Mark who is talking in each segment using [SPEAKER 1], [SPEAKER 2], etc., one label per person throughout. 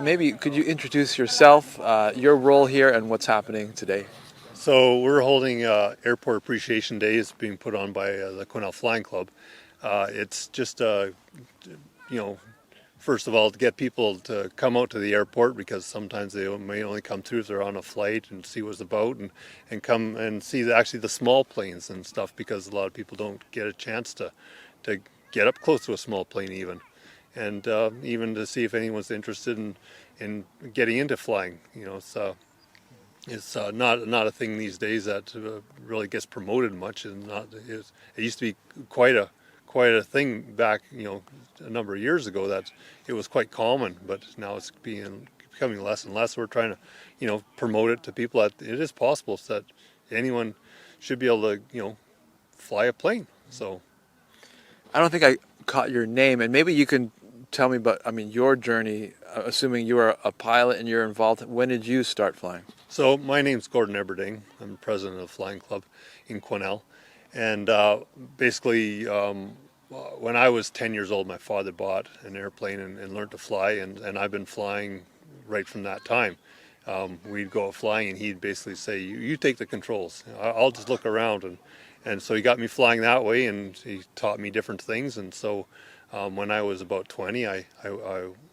[SPEAKER 1] Maybe could you introduce yourself, your role here, and what's happening today?
[SPEAKER 2] So we're holding Airport Appreciation Day. It's being put on by the Quesnel Flying Club. It's just, you know, first of all, to get people to come out to the airport because sometimes they may only come through if they're on a flight and see what's about and come and see actually the small planes and stuff because a lot of people don't get a chance to get up close to a small plane even. And even to see if anyone's interested in getting into flying. It's not a thing these days that really gets promoted much. It used to be quite a thing back a number of years ago that it was quite common, but now it's becoming less and less. We're trying to promote it to people that it is possible, so that anyone should be able to fly a plane. So
[SPEAKER 1] I don't think I caught your name, and maybe you can tell me about, your journey. Assuming you are a pilot and you're involved, when did you start flying?
[SPEAKER 2] So my name's Gord. I'm president of the Flying Club in Quesnel, and basically when I was 10 years old, my father bought an airplane and learned to fly, and I've been flying right from that time. We'd go out flying, and he'd basically say, "You take the controls. I'll just look around," and so he got me flying that way, and he taught me different things, and so. When I was about 20, I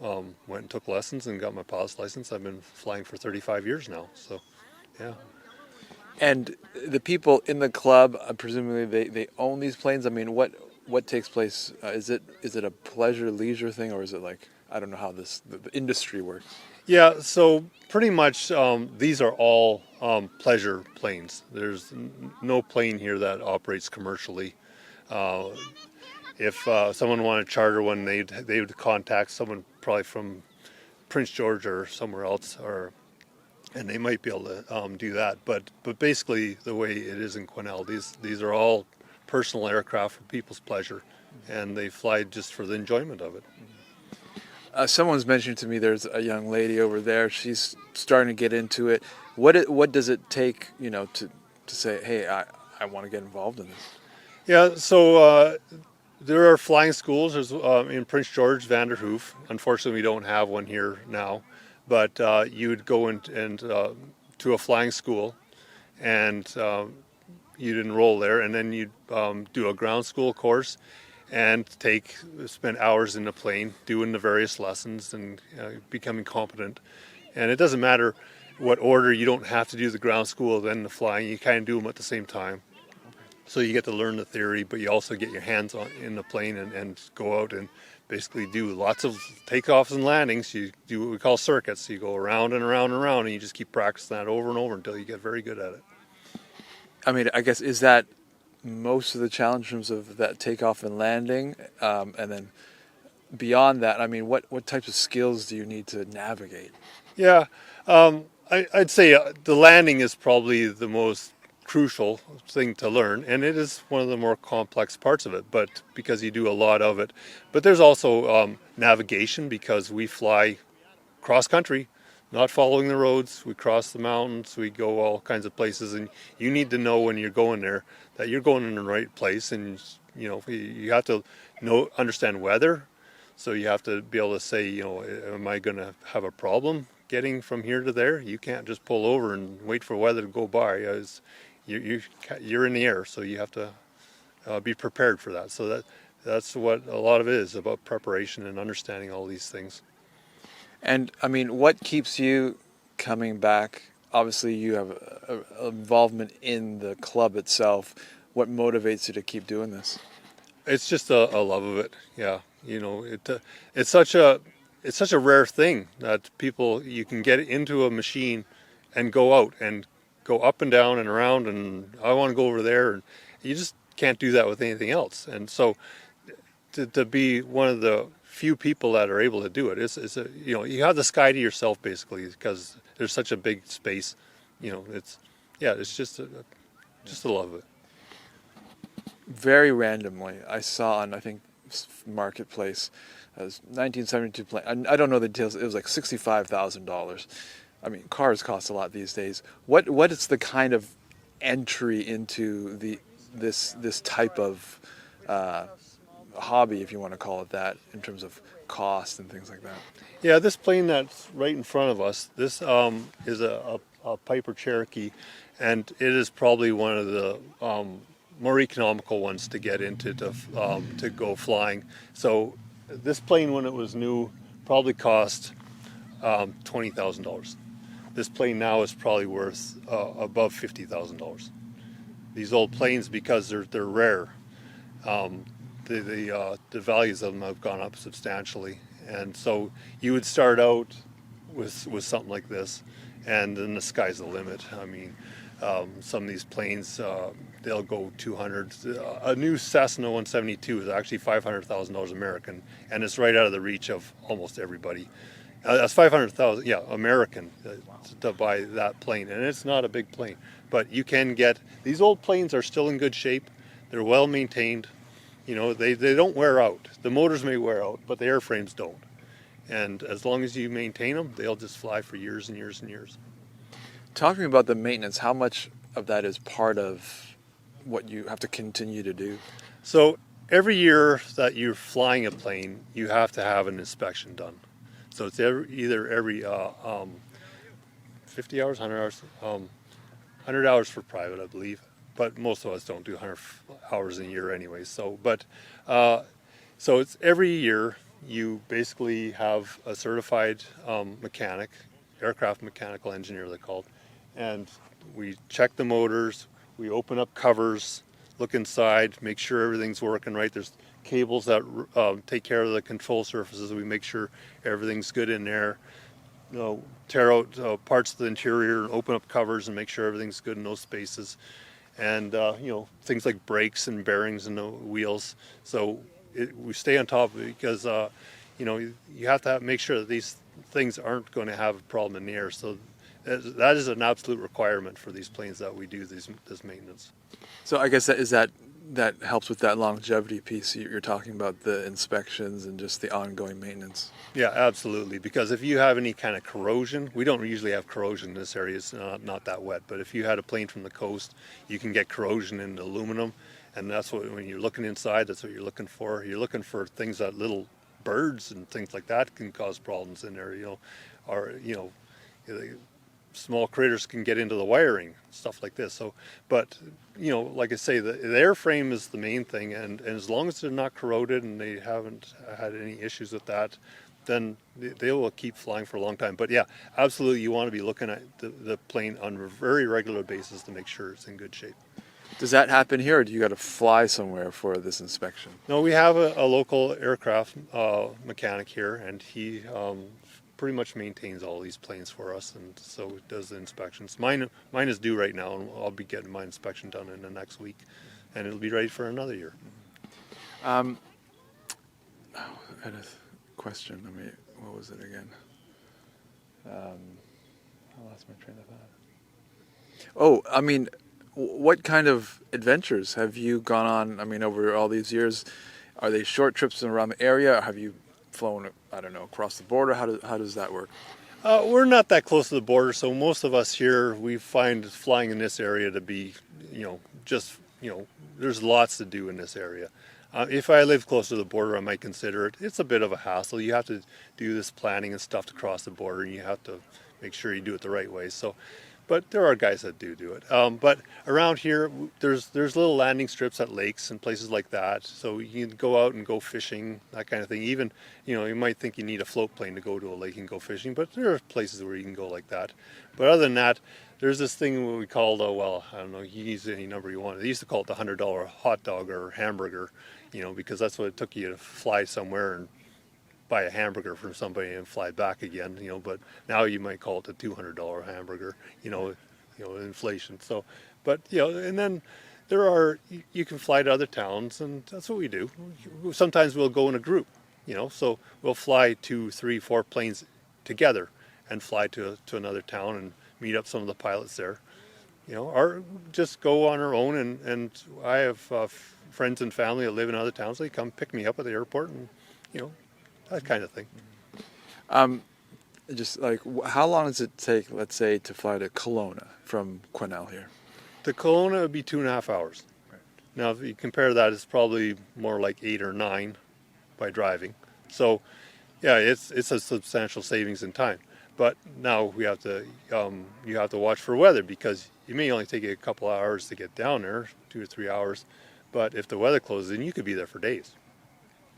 [SPEAKER 2] went and took lessons and got my pilot's license. I've been flying for 35 years now. So, yeah.
[SPEAKER 1] And the people in the club, presumably they own these planes. What takes place? Is it a pleasure leisure thing, or is it like, I don't know how the industry works?
[SPEAKER 2] Yeah, so pretty much these are all pleasure planes. There's no plane here that operates commercially. Uh, if someone wanted to charter one, they would contact someone probably from Prince George or somewhere else, and they might be able to do that. But basically, the way it is in Quesnel, these are all personal aircraft for people's pleasure, and they fly just for the enjoyment of it.
[SPEAKER 1] Someone's mentioned to me there's a young lady over there. She's starting to get into it. What does it take, to say, hey, I want to get involved in this?
[SPEAKER 2] Yeah, so there are flying schools. There's in Prince George, Vanderhoof. Unfortunately, we don't have one here now, but you would go and to a flying school, and you'd enroll there, and then you'd do a ground school course, and spend hours in the plane doing the various lessons and becoming competent. And it doesn't matter what order. You don't have to do the ground school then the flying. You kind of do them at the same time. So you get to learn the theory, but you also get your hands in the plane and go out and basically do lots of takeoffs and landings. You do what we call circuits. You go around and around and around, and you just keep practicing that over and over until you get very good at it.
[SPEAKER 1] I guess, is that most of the challenge in terms of that takeoff and landing? And then beyond that, what types of skills do you need to navigate?
[SPEAKER 2] Yeah, I'd say the landing is probably the most crucial thing to learn, and it is one of the more complex parts of it, but because you do a lot of it. But there's also navigation, because we fly cross country, not following the roads. We cross the mountains, we go all kinds of places, and you need to know when you're going there that you're going in the right place. And you have to understand weather, so you have to be able to say, am I going to have a problem getting from here to there? You can't just pull over and wait for weather to go by. You're in the air, so you have to be prepared for that. So that's what a lot of it is about, preparation and understanding all these things.
[SPEAKER 1] And what keeps you coming back? Obviously, you have a involvement in the club itself. What motivates you to keep doing this?
[SPEAKER 2] It's just a love of it. Yeah, it's such a rare thing that you can get into a machine and go out and go up and down and around, and I want to go over there, and you just can't do that with anything else. And so to be one of the few people that are able to do it, you have the sky to yourself basically, because there's such a big space. It's just a love of it.
[SPEAKER 1] Very randomly, I saw on, I think, Marketplace, a 1972 plane. I don't know the details. It was like $65,000. Cars cost a lot these days. What is the kind of entry into this type of hobby, if you want to call it that, in terms of cost and things like that?
[SPEAKER 2] Yeah, this plane that's right in front of us, this is a Piper Cherokee, and it is probably one of the more economical ones to get into to go flying. So this plane, when it was new, probably cost $20,000. This plane now is probably worth above $50,000. These old planes, because they're rare, the values of them have gone up substantially, and so you would start out with something like this, and then the sky's the limit. I mean, some of these planes they'll go 200. A new Cessna 172 is actually $500,000 American, and it's right out of the reach of almost everybody. That's 500,000, yeah, American to buy that plane, and it's not a big plane, but you can get these old planes are still in good shape. They're well maintained. You know, they don't wear out. The motors may wear out, but the airframes don't. And as long as you maintain them, they'll just fly for years and years and years.
[SPEAKER 1] Talking about the maintenance, how much of that is part of what you have to continue to do?
[SPEAKER 2] So every year that you're flying a plane, you have to have an inspection done. So it's either every 50 hours, 100 hours, 100 hours for private, I believe. But most of us don't do 100 hours a year anyway. So it's every year you basically have a certified mechanic, aircraft mechanical engineer they're called, and we check the motors, we open up covers, look inside, make sure everything's working right. There's cables that take care of the control surfaces. We make sure everything's good in there. You know, tear out parts of the interior, open up covers, and make sure everything's good in those spaces. And you know, things like brakes and bearings in the wheels. So we stay on top of it because you know, you have to make sure that these things aren't going to have a problem in the air. So that is an absolute requirement for these planes that we do this maintenance.
[SPEAKER 1] So I guess that helps with that longevity piece you're talking about, the inspections and just the ongoing maintenance.
[SPEAKER 2] Yeah, absolutely. Because if you have any kind of corrosion, we don't usually have corrosion in this area. It's not that wet. But if you had a plane from the coast, you can get corrosion in the aluminum, and that's what when you're looking inside, that's what you're looking for. You're looking for things that little birds and things like that can cause problems in there. You know, or you know, small critters can get into the wiring, stuff like this. So, but you know, like I say, the airframe is the main thing, and as long as they're not corroded and they haven't had any issues with that, then they will keep flying for a long time. But yeah, absolutely, you want to be looking at the plane on a very regular basis to make sure it's in good shape.
[SPEAKER 1] Does that happen here, or do you got to fly somewhere for this inspection?
[SPEAKER 2] No, we have a local aircraft mechanic here, and he pretty much maintains all these planes for us, and so does the inspections. Mine is due right now, and I'll be getting my inspection done in the next week, and it'll be ready for another year.
[SPEAKER 1] I had a question. I mean, what was it again? I lost my train of thought. Oh, I mean, what kind of adventures have you gone on? I mean, over all these years, are they short trips around the area? Or have you flown, I don't know, across the border? How does that work?
[SPEAKER 2] We're not that close to the border, so most of us here, we find flying in this area to be, you know, just, you know, there's lots to do in this area. If I live close to the border, I might consider it. It's a bit of a hassle. You have to do this planning and stuff to cross the border, and you have to make sure you do it the right way. So, but there are guys that do it. But around here, there's little landing strips at lakes and places like that. So you can go out and go fishing, that kind of thing. Even, you know, you might think you need a float plane to go to a lake and go fishing, but there are places where you can go like that. But other than that, there's this thing what we call well, I don't know, you use any number you want. They used to call it the $100 hot dog or hamburger, you know, because that's what it took you to fly somewhere and buy a hamburger from somebody and fly back again, you know. But now you might call it a $200 hamburger, you know, inflation. So, but you know, and then you can fly to other towns, and that's what we do. Sometimes we'll go in a group, you know, so we'll fly 2, 3, 4 planes together and fly to another town and meet up some of the pilots there, you know, or just go on our own. And I have friends and family that live in other towns. They come pick me up at the airport, and you know, that kind of thing.
[SPEAKER 1] Just like, how long does it take, let's say, to fly to Kelowna from Quesnel here?
[SPEAKER 2] To Kelowna would be 2.5 hours.
[SPEAKER 1] Right.
[SPEAKER 2] Now, if you compare that, it's probably more like 8 or 9 by driving. So, Yeah, it's a substantial savings in time. But now we have to you have to watch for weather, because it may only take you a couple hours to get down there, 2 or 3 hours. But if the weather closes in, you could be there for days,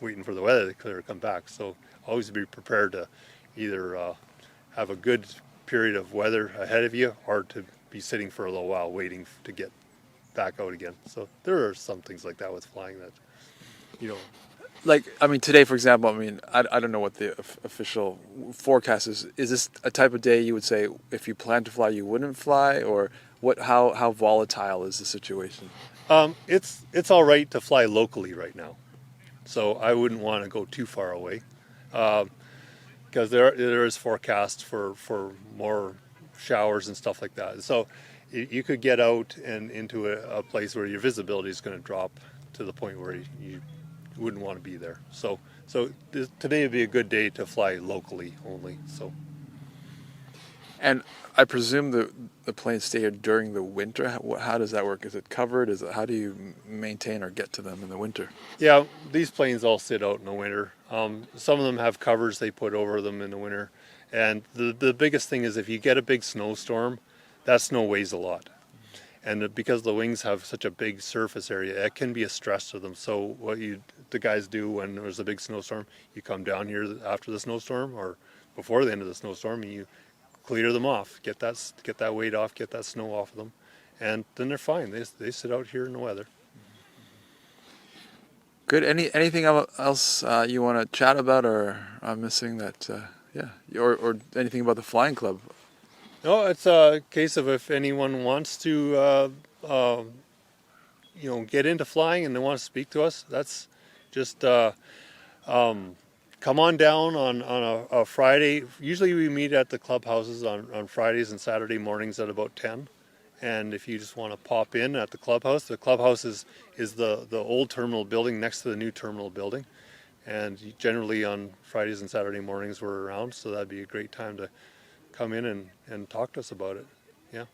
[SPEAKER 2] waiting for the weather to clear and come back. So always be prepared to either have a good period of weather ahead of you, or to be sitting for a little while waiting to get back out again. So there are some things like that with flying that, you know,
[SPEAKER 1] Like, I mean, today, for example, I mean, I don't know what the official forecast is. Is this a type of day you would say if you plan to fly, you wouldn't fly, or what? How volatile is the situation?
[SPEAKER 2] it's all right to fly locally right now. So I wouldn't want to go too far away, because there is forecast for more showers and stuff like that. So you could get out and into a place where your visibility is going to drop to the point where you wouldn't want to be there. So today would be a good day to fly locally only. So
[SPEAKER 1] And I presume the planes stay here during the winter. How does that work? Is it covered? How do you maintain or get to them in the winter?
[SPEAKER 2] yeah, these planes all sit out in the winter. Some of them have covers they put over them in the winter. And the biggest thing is, if you get a big snowstorm, that snow weighs a lot. And because the wings have such a big surface area, it can be a stress to them. So what the guys do when there's a big snowstorm, you come down here after the snowstorm or before the end of the snowstorm, and you clear them off, get that weight off, get that snow off of them, and then they're fine. They sit out here in the weather.
[SPEAKER 1] Good. Anything else you want to chat about, or I'm missing that? Yeah, or anything about the flying club?
[SPEAKER 2] No, it's a case of, if anyone wants to, get into flying and they want to speak to us, that's just come on down on a Friday. Usually we meet at the clubhouses on Fridays and Saturday mornings at about 10. And if you just want to pop in at the clubhouse is the old terminal building next to the new terminal building. And generally on Fridays and Saturday mornings we're around, so that'd be a great time to come in and talk to us about it. Yeah.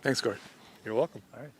[SPEAKER 1] Thanks, Gord.
[SPEAKER 2] You're welcome.
[SPEAKER 1] All right.